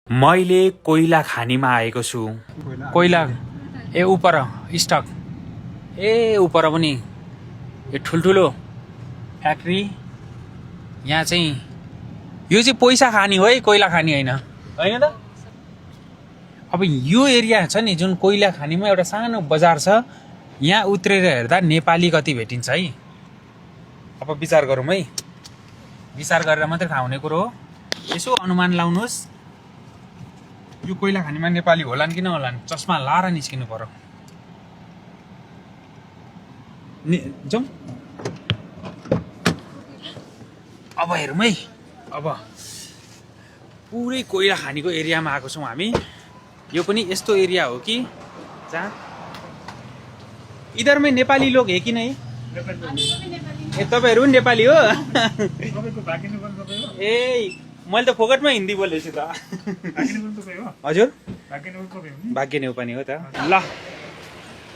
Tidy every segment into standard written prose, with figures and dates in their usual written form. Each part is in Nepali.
मैले कोइला खानीमा आएको छु। कोइला ए उपर स्टक ए उपर पनि यो ठुल्ठुलो फ्याक्ट्री यहाँ चाहिँ यो चाहिँ पैसा खानी हो है, कोइला खानी होइन हैन त। अब यो एरिया छ नि जुन कोइला खानीमा एउटा सानो बजार छ, यहाँ उत्रेर हेर्दा नेपाली कति भेटिन्छ है। अब विचार गरौँ है, विचार गरेर मात्रै थाहा हुने कुरो हो। यसो अनुमान लाउनुहोस् यो कोइला खानीमा नेपाली होलान् कि नहोलान्। चस्मा लाएर निस्किनु पर्यो। जाउँ अब हेरौँ है। अब पुरै कोइला खानीको एरियामा आएको छौँ हामी। यो पनि यस्तो एरिया हो कि जहाँ इधर में नेपाली लोग है कि नहीं? ए तपाईँहरू पनि नेपाली हो? ए मैले त फोकटमा हिन्दी बोलेछु त। हजुर भाग्य नेउपाने हो त। ल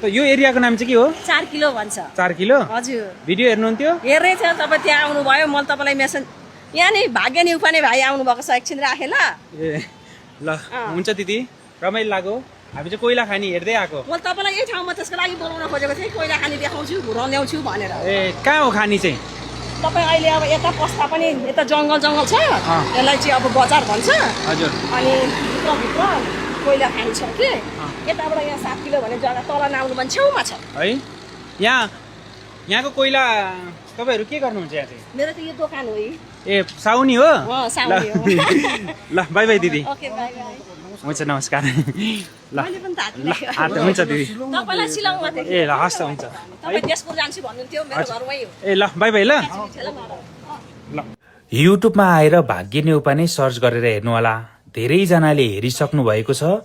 त यो एरियाको नाम चाहिँ के हो? 4 किलो भन्छ। 4 किलो? हजुर। भिडियो हेर्नुहुन्थ्यो? हेर्दै थियो तपाईँ त्यहाँ आउनुभयो। मैले तपाईँलाई मेसेज यहाँ नि भाग्य नेउपाने भाइ आउनुभएको छ, एकछिन राखेँ ल। ए ल हुन्छ दिदी, रमाइलो लाग्यो। हामी चाहिँ कोइला खानी हेर्दै आएको। मैले तपाईँलाई यही ठाउँमा त्यसको लागि बोलाउन खोजेको थिएँ, कोइला खानी देखाउँछु घुराउँछु भनेर। ए कहाँ हो खानी चाहिँ? तपाईँ अहिले अब यता पस्दा पनि यता जङ्गल छ, यसलाई चाहिँ अब बजार भन्छ। हजुर। अनि भित्र कोइला खानी छ कि यताबाट यहाँ 7 किलो भन्ने जग्गा तल नआउनु भने छेउमा छ है। यहाँको कोइला तपाईँहरू के गर्नुहुन्छ यहाँ चाहिँ? मेरो त यो दोकान हो। ए साउनी हो? साउनी हो। ल बाई बाई दिदी। Okay by by. हुन्छ नमस्कार। ल मैले पनि थाहा ल हुन्छ दिदी। तपाईँलाई सिलङमा देखेँ। ए ल हस् हुन्छ। तपाईँ तेजपुर जान्छु भन्नुहुन्थ्यो, मेरो घर वहीँ हो। ए ल बाई बाई। ल ल युट्युबमा आएर भाग्य नेउपाने सर्च गरेर हेर्नु होला। धेरैजनाले हेरिसक्नु भएको छ।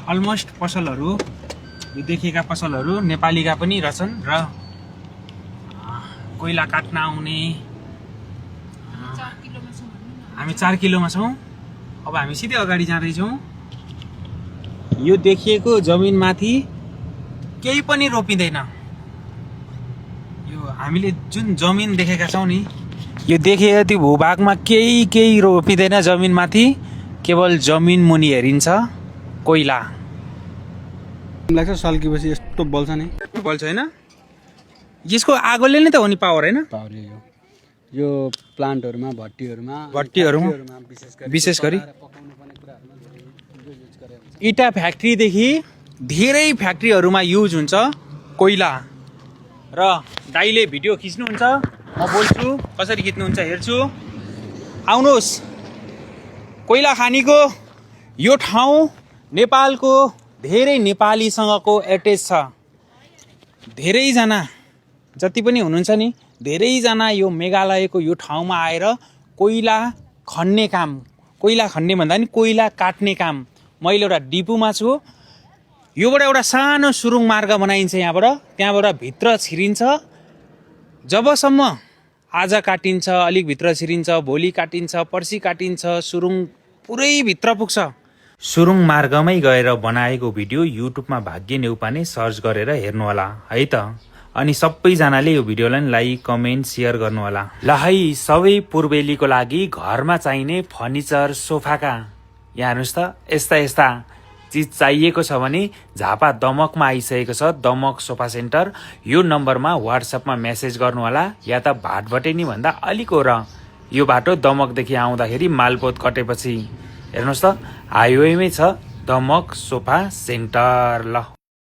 अलमोस्ट पसलहरू यो देखिएका पसलहरू नेपालीका पनि रहेछन् र कोइला काट्न आउने। हामी 4 किलोमा छौँ। अब हामी सिधै अगाडि जाँदैछौँ। यो देखिएको जमिनमाथि केही पनि रोपिँदैन। यो हामीले जुन जमिन देखेका छौँ नि, यो देखिएको त्यो भूभागमा केही रोपिँदैन जमिनमाथि। केवल जमिन मुनि हेरिन्छ कोइला। लाग्छ सल्केपछि यस्तो बल्छ नि। बल्छ होइन? यसको आगोले नै त हो नि पावर होइन? पावर यो प्लान्टहरुमा भट्टीहरुमा विशेष गरी इटा फ्याक्ट्रीदेखि धेरै फ्याक्ट्रीहरुमा युज हुन्छ कोइला। र दाइले भिडियो खिच्नुहुन्छ, म बोल्छु, कसरी खिच्नुहुन्छ हेर्छु। आउनुहोस्, कोइला खानीको यो ठाउँ नेपालको धेरै नेपालीसँगको एटेच छ। धेरैजना जति पनि हुनुहुन्छ नि, धेरैजना यो मेघालयको यो ठाउँमा आएर कोइला खन्ने काम, कोइला खन्ने भन्दा नि कोइला काट्ने काम। मैले एउटा डिपुमा छु। योबाट एउटा सानो सुरुङ मार्ग बनाइन्छ यहाँबाट, त्यहाँबाट भित्र छिरिन्छ। जबसम्म आज काटिन्छ, अलिक भित्र छिरिन्छ, भोलि काटिन्छ, पर्सि काटिन्छ, सुरुङ पुरै भित्र पुग्छ। सुरुङ मार्गमै गएर बनाएको भिडियो युट्युबमा भाग्य नेउपाने सर्च गरेर हेर्नु होला है त। अनि सबैजनाले यो भिडियोलाई लाइक, कमेन्ट, शेयर गर्नु होला। ल है, सबै पूर्वेलीको लागि घरमा चाहिने फर्निचर, सोफाका यहाँ हेर्नुहोस् त, यस्ता चिज चाहिएको छ भने झापा दमकमा आइसकेको छ। Damak sofa centre. यो नम्बरमा व्हाट्सएपमा मेसेज गर्नु होला, या त भाटभटेनी भन्दा अलिक हो र यो बाटो दमकदेखि आउँदाखेरि मालपोत कटेपछि हेर्नुहोस् त हाइवेमै छ दमक सोफा सेन्टर। ल